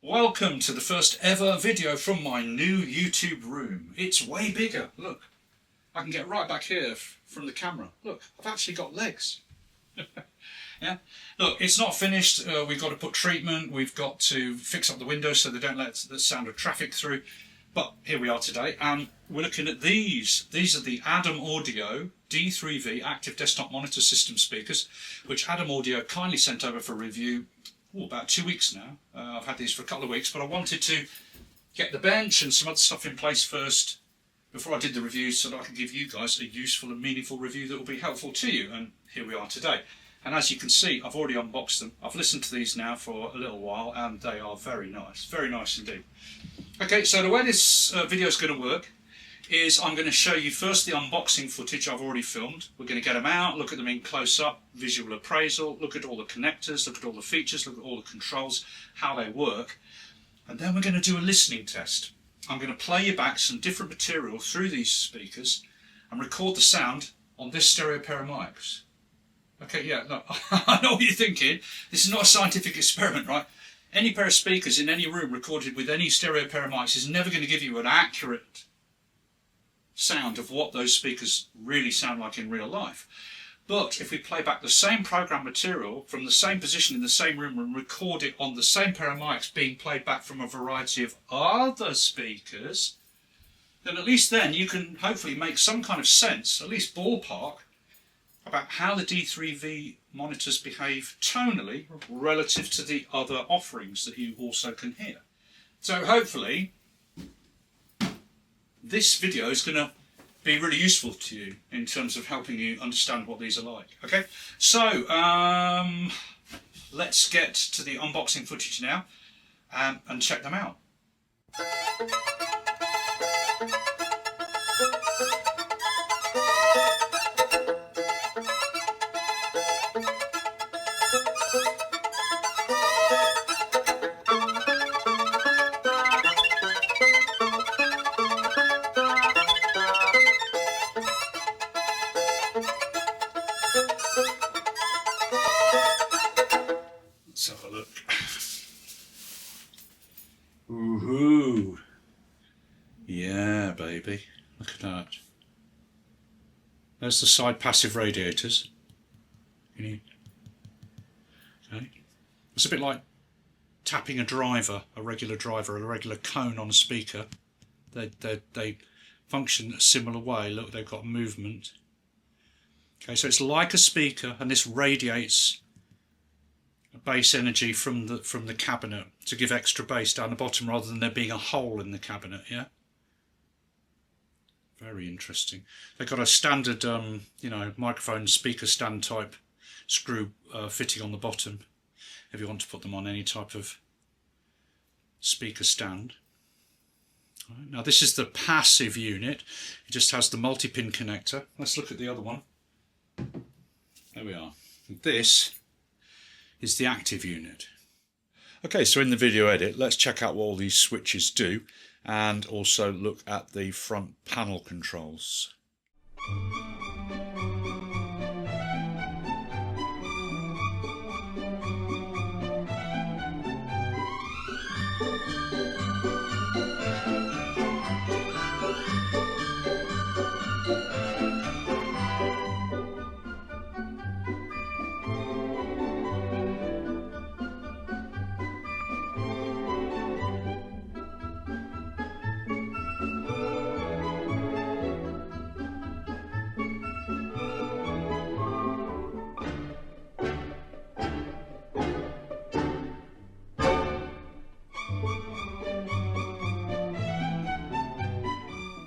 Welcome to the first ever video from my new YouTube room. It's way bigger. Look, I can get right back here from the camera. Look, I've actually got legs. Yeah. Look, it's not finished. We've got to put treatment. We've got to fix up the windows so they don't let the sound of traffic through. But here we are today, and we're looking at these. These are the Adam Audio D3V active desktop monitor system speakers, which Adam Audio kindly sent over for review about 2 weeks now. I've had these for a couple of weeks, but I wanted to get the bench and some other stuff in place first before I did the review, so that I can give you guys a useful and meaningful review that will be helpful to you. And here we are today. And as you can see, I've already unboxed them. I've listened to these now for a little while, and they are very nice indeed. Okay, so the way this video is going to work is I'm going to show you first the unboxing footage I've already filmed. We're going to get them out, look at them in close up, visual appraisal, look at all the connectors, look at all the features, look at all the controls, how they work. And then we're going to do a listening test. I'm going to play you back some different material through these speakers and record the sound on this stereo pair of mics. Okay, yeah, no, I know what you're thinking. This is not a scientific experiment, right? Any pair of speakers in any room recorded with any stereo pair of mics is never going to give you an accurate sound of what those speakers really sound like in real life. But if we play back the same program material from the same position in the same room and record it on the same pair of mics being played back from a variety of other speakers, then at least then you can hopefully make some kind of sense, at least ballpark, about how the D3V monitors behave tonally relative to the other offerings that you also can hear. So hopefully this video is going to be really useful to you in terms of helping you understand what these are like. Okay, so let's get to the unboxing footage now and check them out. Let's have a look. Woohoo! Yeah, baby. Look at that. There's the side passive radiators. Okay. It's a bit like tapping a driver, a regular cone on a speaker. They function a similar way. Look, they've got movement. Okay, so it's like a speaker, and this radiates bass energy from the cabinet to give extra bass down the bottom rather than there being a hole in the cabinet. Yeah, very interesting. They've got a standard microphone speaker stand type screw fitting on the bottom if you want to put them on any type of speaker stand. Right, now this is the passive unit. It just has the multi-pin connector. Let's look at the other one. There we are. This is the active unit. Okay, so in the video edit, let's check out what all these switches do and also look at the front panel controls.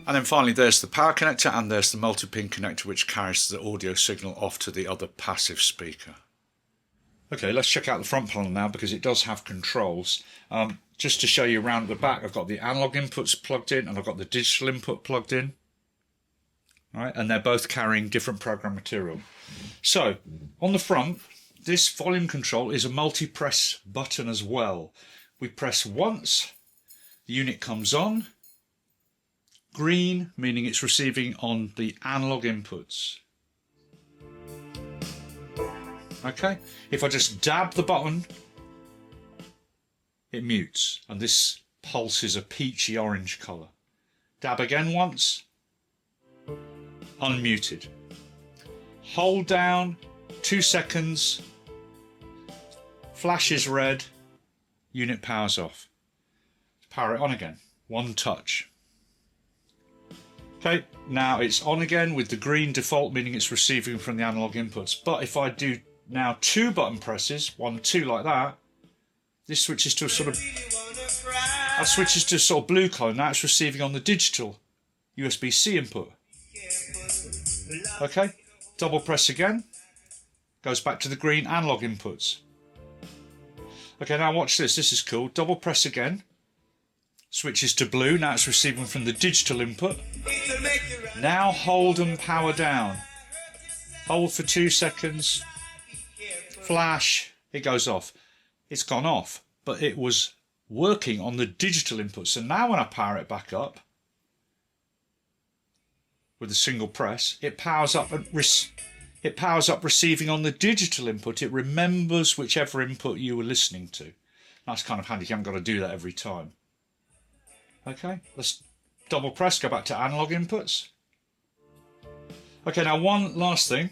And then finally there's the power connector and there's the multi-pin connector which carries the audio signal off to the other passive speaker. Okay, let's check out the front panel now because it does have controls. Just to show you around the back, I've got the analog inputs plugged in and I've got the digital input plugged in. All right, and they're both carrying different program material. So on the front, this volume control is a multi-press button as well. We press once, the unit comes on. Green, meaning it's receiving on the analog inputs. Okay, if I just dab the button, it mutes, and this pulses a peachy orange colour. Dab again once, unmuted. Hold down, 2 seconds, flashes red, unit powers off. Power it on again, one touch. Okay, now it's on again with the green default, meaning it's receiving from the analog inputs. But if I do now 2 button presses, 1, 2 like that, this switches to a sort of, blue colour. Now it's receiving on the digital USB-C input. Okay, double press again, goes back to the green analog inputs. Okay, now watch this, this is cool. Double press again, switches to blue, now it's receiving from the digital input. Now hold and power down. Hold for 2 seconds, flash, it goes off. It's gone off, but it was working on the digital input. So now when I power it back up with a single press, it powers up receiving on the digital input. It remembers whichever input you were listening to. That's kind of handy. You haven't got to do that every time. Okay, let's double press, go back to analog inputs. Okay, now one last thing.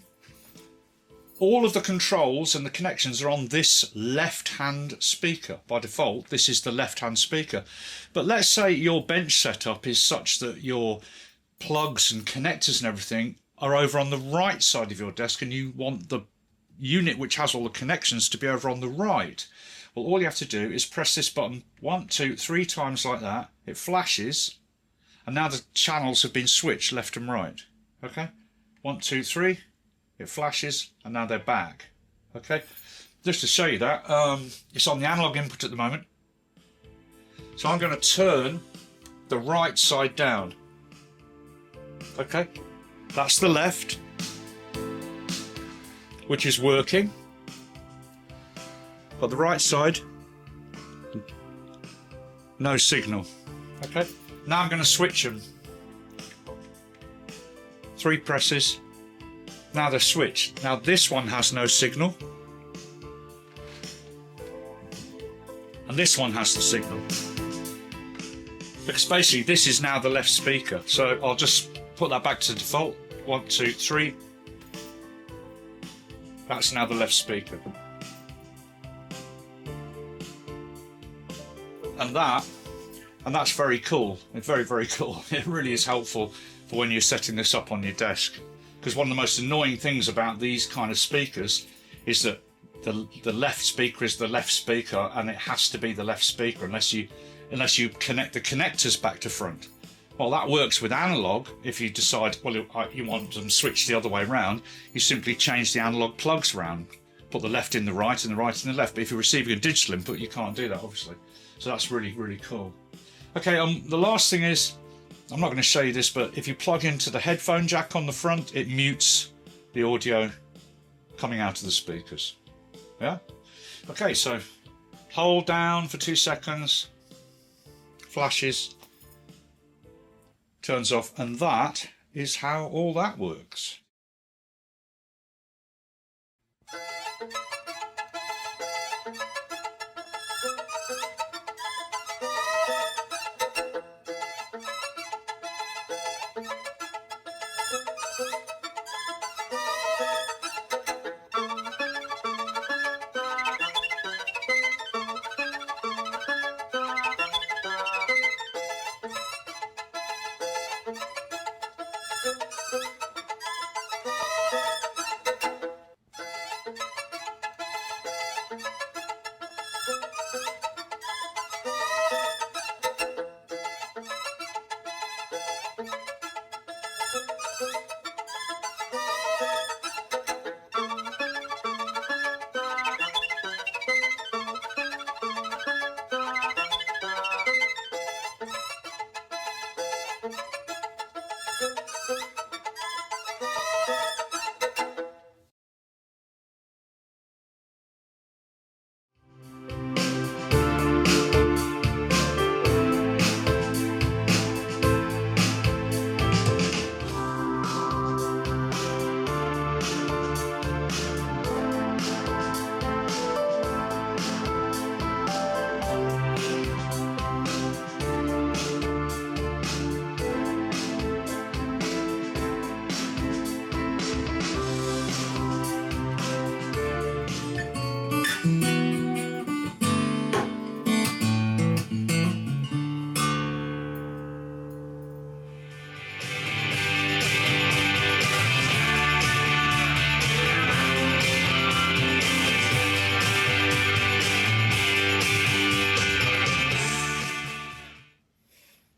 All of the controls and the connections are on this left-hand speaker. By default, this is the left-hand speaker. But let's say your bench setup is such that your plugs and connectors and everything are over on the right side of your desk, and you want the unit which has all the connections to be over on the right. Well, all you have to do is press this button 1, 2, 3 times like that. It flashes, and now the channels have been switched left and right. Okay, 1, 2, 3. It flashes, and now they're back. Okay, just to show you that, it's on the analog input at the moment. So I'm going to turn the right side down. Okay, that's the left, which is working. But the right side, no signal. Okay, now I'm going to switch them. 3 presses. Now they're switched. Now this one has no signal, and this one has the signal. Because basically this is now the left speaker. So I'll just put that back to default. 1, 2, 3. That's now the left speaker. And that's very cool. It's very, very cool. It really is helpful for when you're setting this up on your desk. Because one of the most annoying things about these kind of speakers is that the left speaker is the left speaker, and it has to be the left speaker unless you connect the connectors back to front. Well, that works with analog. If you decide, well, you want them switched the other way around, you simply change the analog plugs around, put the left in the right and the right in the left. But if you're receiving a digital input, you can't do that, obviously. So that's really, really cool. Okay, the last thing is, I'm not going to show you this, but if you plug into the headphone jack on the front, it mutes the audio coming out of the speakers. Yeah? Okay, so hold down for 2 seconds, flashes, turns off, and that is how all that works.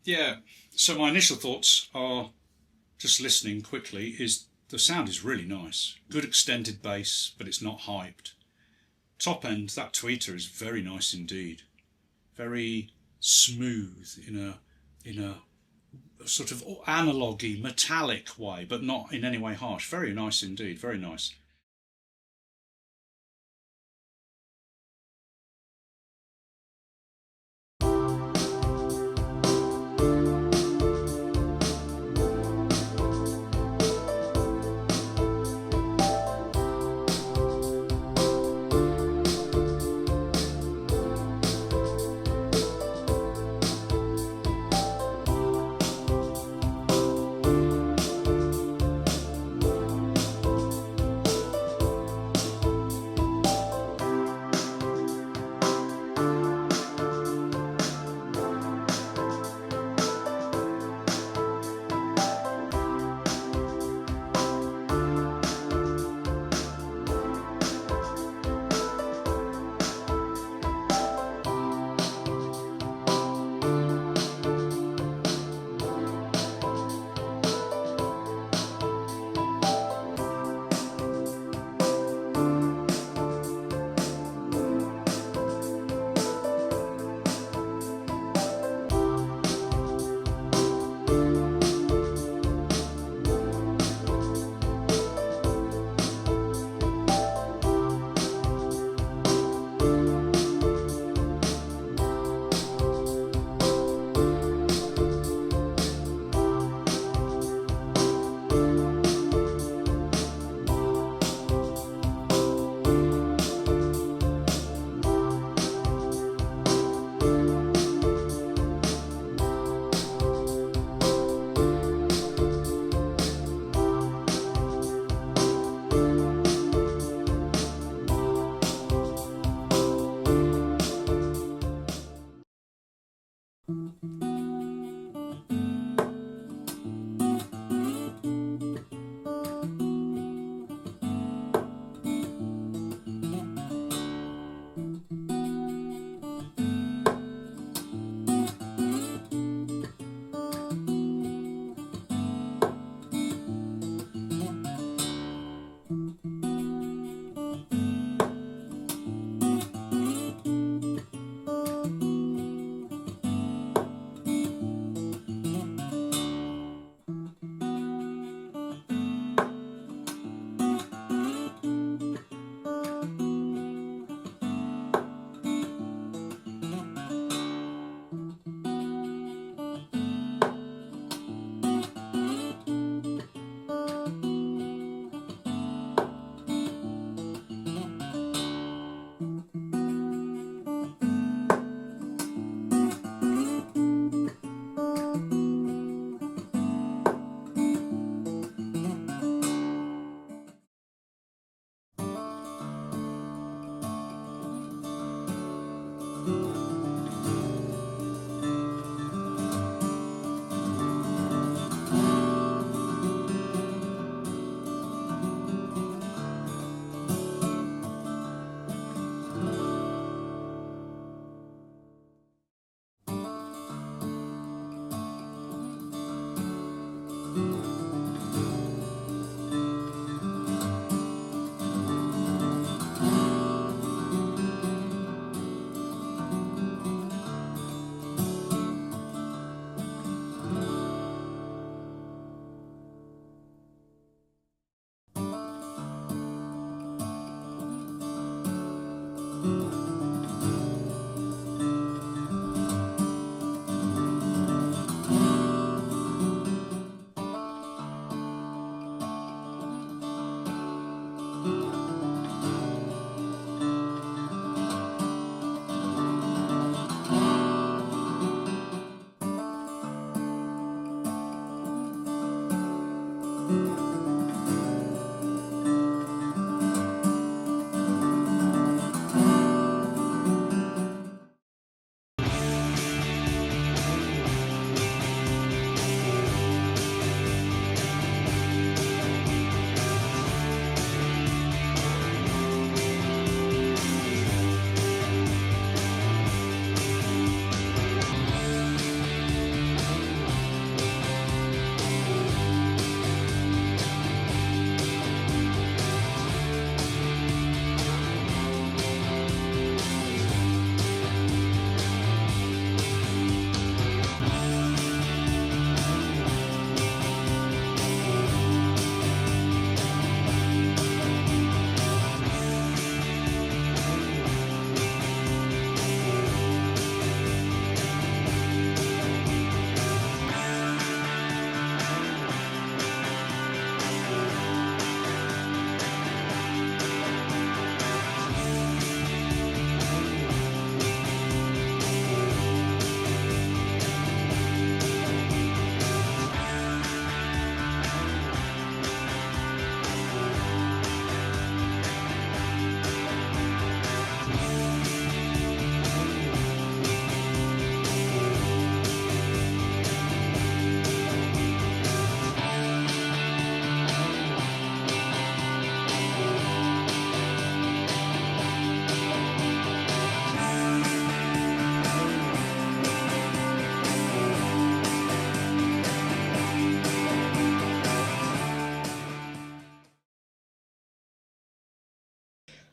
Yeah, so my initial thoughts are, just listening quickly, is the sound is really nice. Good extended bass, but it's not hyped. Top end, that tweeter is very nice indeed. Very smooth in a sort of analogy, metallic way, but not in any way harsh. Very nice indeed, very nice.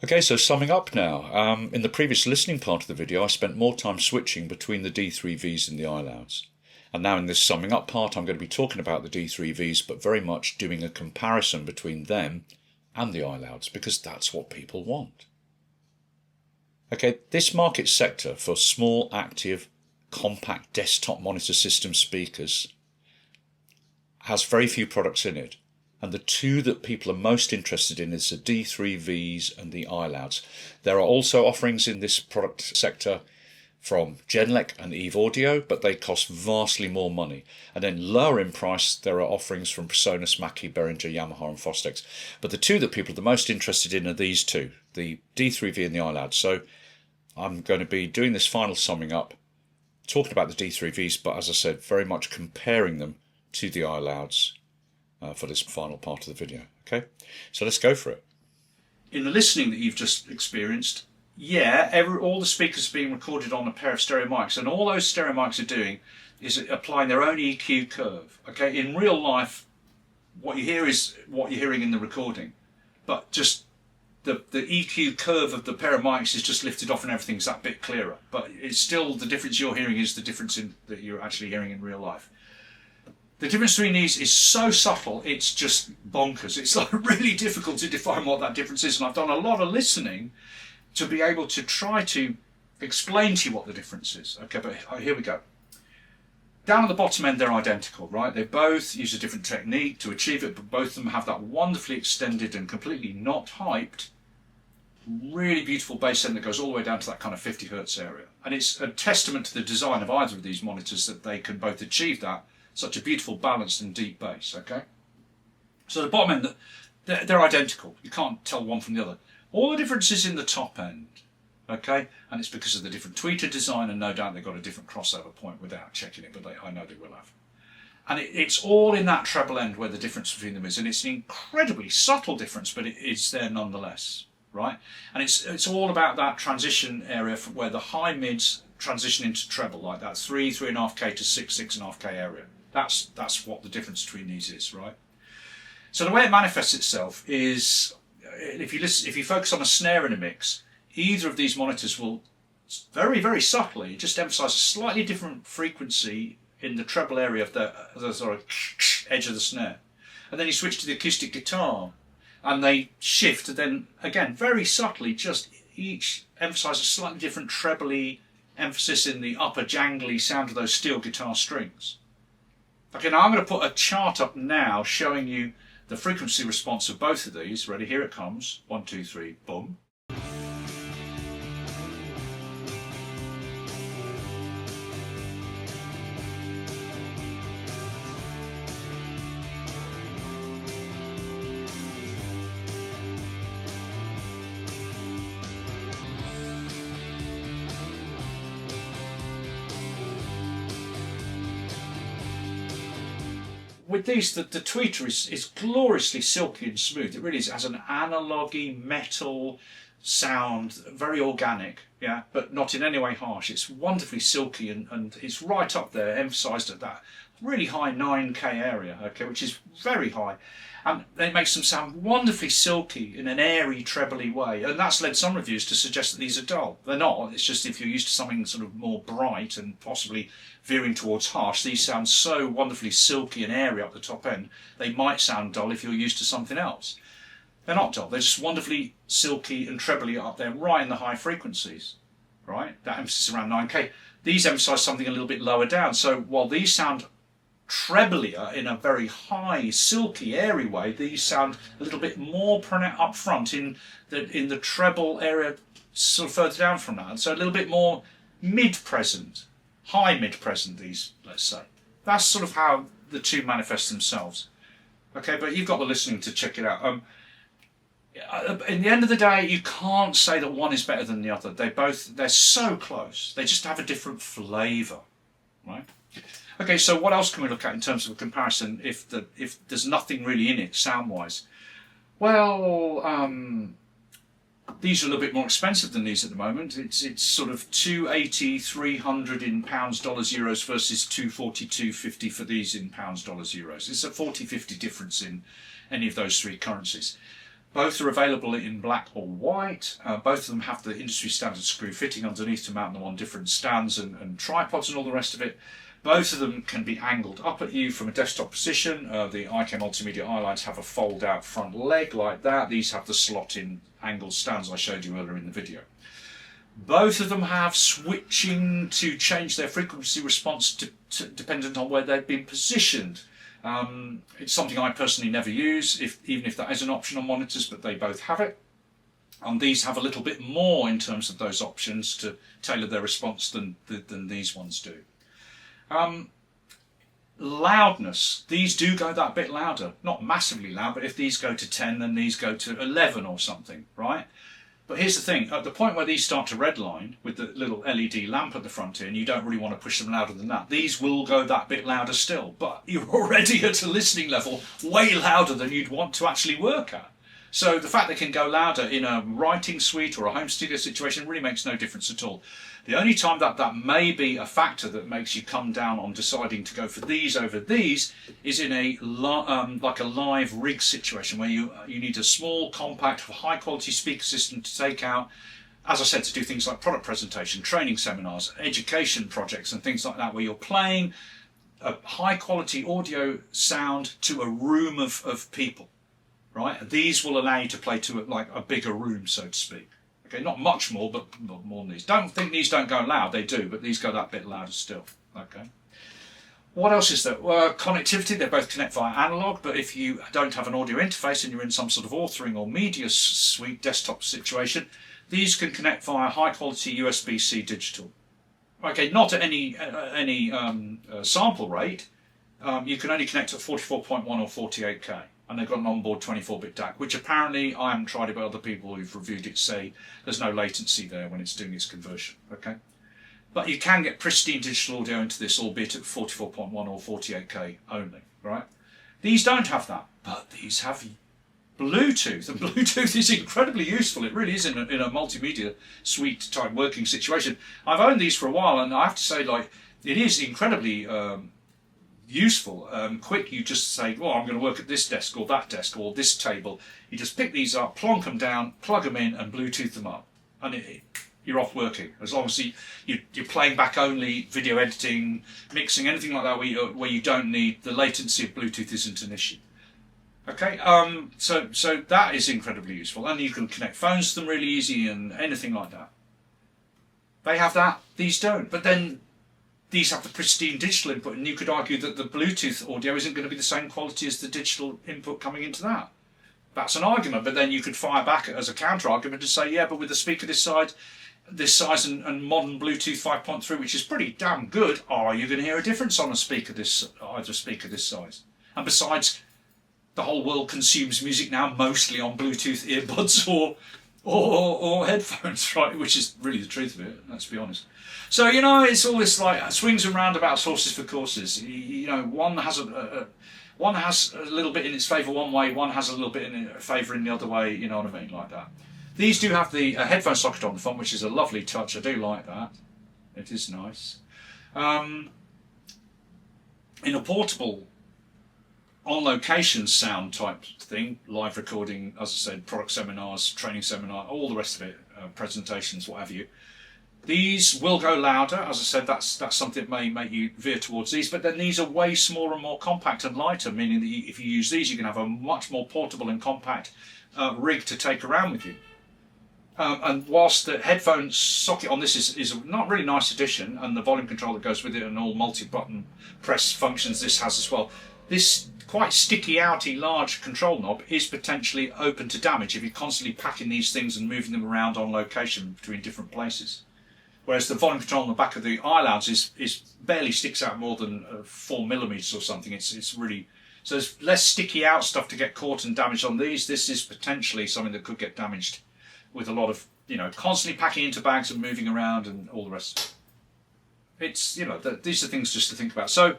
Okay, so summing up now. In the previous listening part of the video, I spent more time switching between the D3Vs and the iLouds. And now in this summing up part, I'm going to be talking about the D3Vs, but very much doing a comparison between them and the iLouds, because that's what people want. Okay, this market sector for small, active, compact desktop monitor system speakers has very few products in it. And the two that people are most interested in is the D3Vs and the iLouds. There are also offerings in this product sector from Genelec and Eve Audio, but they cost vastly more money. And then lower in price, there are offerings from Presonus, Mackie, Behringer, Yamaha and Fostex. But the two that people are the most interested in are these two, the D3V and the iLoud. So I'm going to be doing this final summing up, talking about the D3Vs, but as I said, very much comparing them to the iLouds. For this final part of the video. Okay, so let's go for it. In the listening that you've just experienced, all the speakers are being recorded on a pair of stereo mics, and all those stereo mics are doing is applying their own EQ curve. Okay, in real life, what you hear is what you're hearing in the recording, but just the EQ curve of the pair of mics is just lifted off and everything's that bit clearer. But it's still, the difference you're hearing is the difference that you're actually hearing in real life. The difference between these is so subtle, it's just bonkers. It's like really difficult to define what that difference is. And I've done a lot of listening to be able to try to explain to you what the difference is. Okay, but here we go. Down at the bottom end, they're identical, right? They both use a different technique to achieve it, but both of them have that wonderfully extended and completely not hyped, really beautiful bass end that goes all the way down to that kind of 50 hertz area. And it's a testament to the design of either of these monitors that they can both achieve that. Such a beautiful, balanced and deep bass, okay? So the bottom end, they're identical. You can't tell one from the other. All the difference is in the top end, okay? And it's because of the different tweeter design, and no doubt they've got a different crossover point without checking it, but I know they will have. And it's all in that treble end where the difference between them is, and it's an incredibly subtle difference, but it is there nonetheless, right? And it's all about that transition area from where the high mids transition into treble, like that 3.5K to 6.5K area. That's what the difference between these is, right? So the way it manifests itself is, if you focus on a snare in a mix, either of these monitors will very, very subtly just emphasize a slightly different frequency in the treble area of the sort of edge of the snare. And then you switch to the acoustic guitar and they shift, and then again, very subtly, just each emphasize a slightly different trebly emphasis in the upper jangly sound of those steel guitar strings. Okay, now I'm going to put a chart up now showing you the frequency response of both of these. Ready? Here it comes. 1, 2, 3, boom. With these, the tweeter is gloriously silky and smooth. It really is. It has an analogy metal sound, very organic, yeah, but not in any way harsh. It's wonderfully silky and it's right up there, emphasised at that really high 9K area, okay, which is very high. And it makes them sound wonderfully silky in an airy, trebly way. And that's led some reviews to suggest that these are dull. They're not. It's just if you're used to something sort of more bright and possibly veering towards harsh, these sound so wonderfully silky and airy up the top end, they might sound dull if you're used to something else. They're not dull. They're just wonderfully silky and trebly up there, right in the high frequencies, right? That emphasis around 9K. These emphasise something a little bit lower down. So while these sound treblier in a very high, silky, airy way, these sound a little bit more up front in the treble area, sort of further down from that. And so a little bit more mid-present, high mid-present, these, let's say. That's sort of how the two manifest themselves. Okay, but you've got the listening to check it out. In the end of the day, you can't say that one is better than the other. They're so close. They just have a different flavour, right? Okay, so what else can we look at in terms of a comparison if there's nothing really in it sound-wise? Well, these are a little bit more expensive than these at the moment. It's sort of 280, 300 in pounds, dollars, euros versus 240, 250 for these in pounds, dollars, euros. It's a 40, 50 difference in any of those three currencies. Both are available in black or white. Both of them have the industry standard screw fitting underneath to mount them on different stands and tripods and all the rest of it. Both of them can be angled up at you from a desktop position. The Ik Multimedia iLouds have a fold out front leg like that. These have the slot in angled stands I showed you earlier in the video. Both of them have switching to change their frequency response dependent on where they've been positioned. It's something I personally never use, even if that is an option on monitors, but they both have it. And these have a little bit more in terms of those options to tailor their response than these ones do. Loudness, these do go that bit louder. Not massively loud, but if these go to 10, then these go to 11 or something, right? But here's the thing, at the point where these start to redline with the little LED lamp at the front here, and you don't really want to push them louder than that, these will go that bit louder still, but you're already at a listening level way louder than you'd want to actually work at. So the fact they can go louder in a writing suite or a home studio situation really makes no difference at all. The only time that may be a factor that makes you come down on deciding to go for these over these is in a like a live rig situation where you need a small, compact, high quality speaker system to take out, as I said, to do things like product presentation, training seminars, education projects and things like that, where you're playing a high quality audio sound to a room of people, right? These will allow you to play to like a bigger room, so to speak. Okay, not much more, but more than these. Don't think these don't go loud, they do, but these go that bit louder still. Okay. What else is there? Well, connectivity, they both connect via analog, but if you don't have an audio interface and you're in some sort of authoring or media suite desktop situation, these can connect via high quality USB-C digital. Okay, not at any sample rate. You can only connect at 44.1 or 48K. And they've got an onboard 24-bit DAC, which apparently, I haven't tried it, but other people who've reviewed it say there's no latency there when it's doing its conversion. Okay, but you can get pristine digital audio into this, albeit at 44.1 or 48K only, right? These don't have that, but these have Bluetooth, and Bluetooth is incredibly useful. It really is in a multimedia suite type working situation. I've owned these for a while, and I have to say, like, it is incredibly useful, quick. You just say, well, I'm going to work at this desk or that desk or this table. You just pick these up, plonk them down, plug them in and Bluetooth them up, and you're off working. As long as you're playing back only, video editing, mixing, anything like that where you don't need the latency of Bluetooth isn't an issue. Okay, so that is incredibly useful, and you can connect phones to them really easy and anything like that. They have that, these don't, but then these have the pristine digital input, and you could argue that the Bluetooth audio isn't going to be the same quality as the digital input coming into that. That's an argument, but then you could fire back as a counter argument to say, yeah, but with the speaker this size and modern Bluetooth 5.3, which is pretty damn good, are you going to hear a difference on a speaker this size? And besides, the whole world consumes music now mostly on Bluetooth earbuds or headphones, right? Which is really the truth of it, let's be honest. So, you know, it's all this like swings and roundabouts, horses for courses. You know, one has a little bit in its favour one way, one has a little bit in favour in the other way, you know what I mean, like that. These do have the headphone socket on the front, which is a lovely touch. I do like that. It is nice. In a portable, on-location sound type thing, live recording, as I said, product seminars, training seminar, all the rest of it, presentations, what have you. These will go louder, as I said, that's something that may make you veer towards these, but then these are way smaller and more compact and lighter, meaning that if you use these, you can have a much more portable and compact rig to take around with you. And whilst the headphone socket on this is a not really nice addition, and the volume control that goes with it and all multi-button press functions this has as well, this quite sticky outy large control knob is potentially open to damage if you're constantly packing these things and moving them around on location between different places. Whereas the volume control on the back of the iLouds is barely sticks out more than 4mm or something. It's really, so there's less sticky out stuff to get caught and damaged on these. This is potentially something that could get damaged with a lot of, you know, constantly packing into bags and moving around and all the rest of it. It's, you know, these are things just to think about. So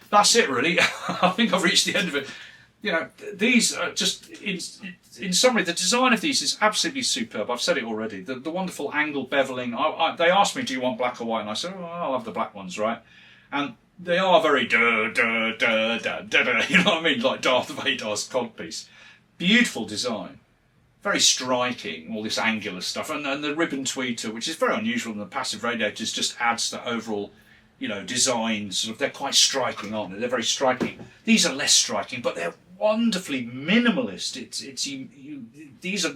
that's it really. I think I've reached the end of it. You know, these are just, in summary, the design of these is absolutely superb. I've said it already. The wonderful angle beveling. They asked me, do you want black or white? And I said, oh, I'll have the black ones, right? And they are very you know what I mean? Like Darth Vader's codpiece. Beautiful design. very striking, all this angular stuff, and the ribbon tweeter, which is very unusual, and the passive radiators just adds to overall, you know, design. Sort of, they're quite striking, aren't they? They're very striking. These are less striking, but they're wonderfully minimalist. These are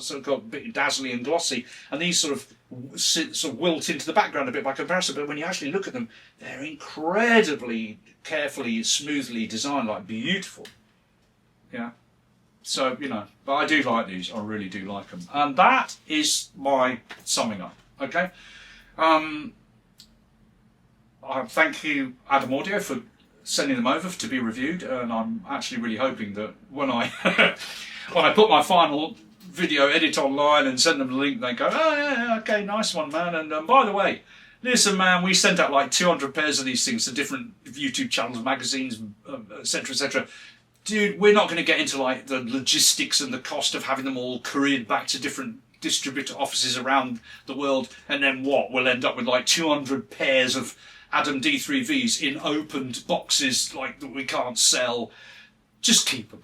sort of a bit dazzly and glossy, and these sort of wilt into the background a bit by comparison. But when you actually look at them, they're incredibly carefully, smoothly designed, like beautiful. Yeah. So, you know, but I do like these. I really do like them. And that is my summing up. Okay. I thank you, Adam Audio, for sending them over to be reviewed. And I'm actually really hoping that when I when I put my final video edit online and send them the link, they go, oh yeah, okay, nice one, man. And by the way, listen, man, we sent out like 200 pairs of these things to different YouTube channels, magazines, etc., etc. Dude, we're not going to get into like the logistics and the cost of having them all couriered back to different distributor offices around the world, and then what? We'll end up with like 200 pairs of Adam D3Vs in opened boxes like that we can't sell. Just keep them.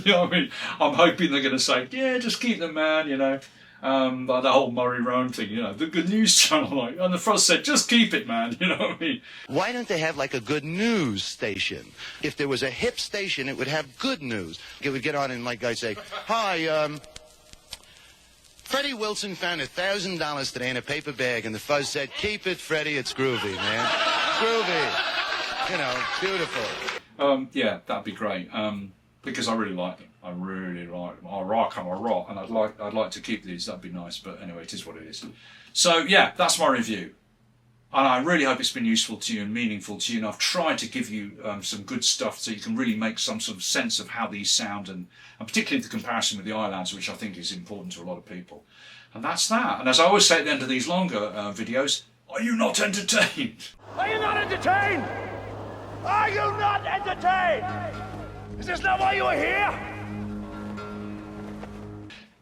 You know what I mean? I'm hoping they're going to say, yeah, just keep them, man, you know. Like the whole Murray Roan thing, you know, the Good News Channel, like, on the front said, just keep it, man, you know what I mean? Why don't they have like a good news station? If there was a hip station, it would have good news. It would get on and like I say, hi, Freddie Wilson found $1,000 today in a paper bag, and the fuzz said, keep it, Freddie, it's groovy, man. Groovy. You know, beautiful. Yeah, that'd be great, because I really like them. I really like them. I rock them a lot, and I'd like to keep these. That'd be nice, but anyway, it is what it is. So yeah, that's my review, and I really hope it's been useful to you and meaningful to you. And I've tried to give you some good stuff so you can really make some sort of sense of how these sound, and particularly the comparison with the iLouds, which I think is important to a lot of people. And that's that. And as I always say at the end of these longer videos, are you not entertained? Are you not entertained? Are you not entertained? Is this not why you are here?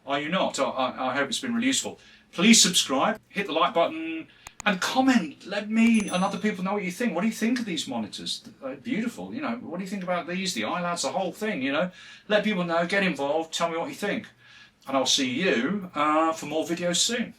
Are you not? I hope it's been really useful. Please subscribe, hit the like button, and comment. Let me and other people know what you think. What do you think of these monitors? They're beautiful, you know. What do you think about these, the iLouds, the whole thing, you know? Let people know, get involved, tell me what you think. And I'll see you for more videos soon.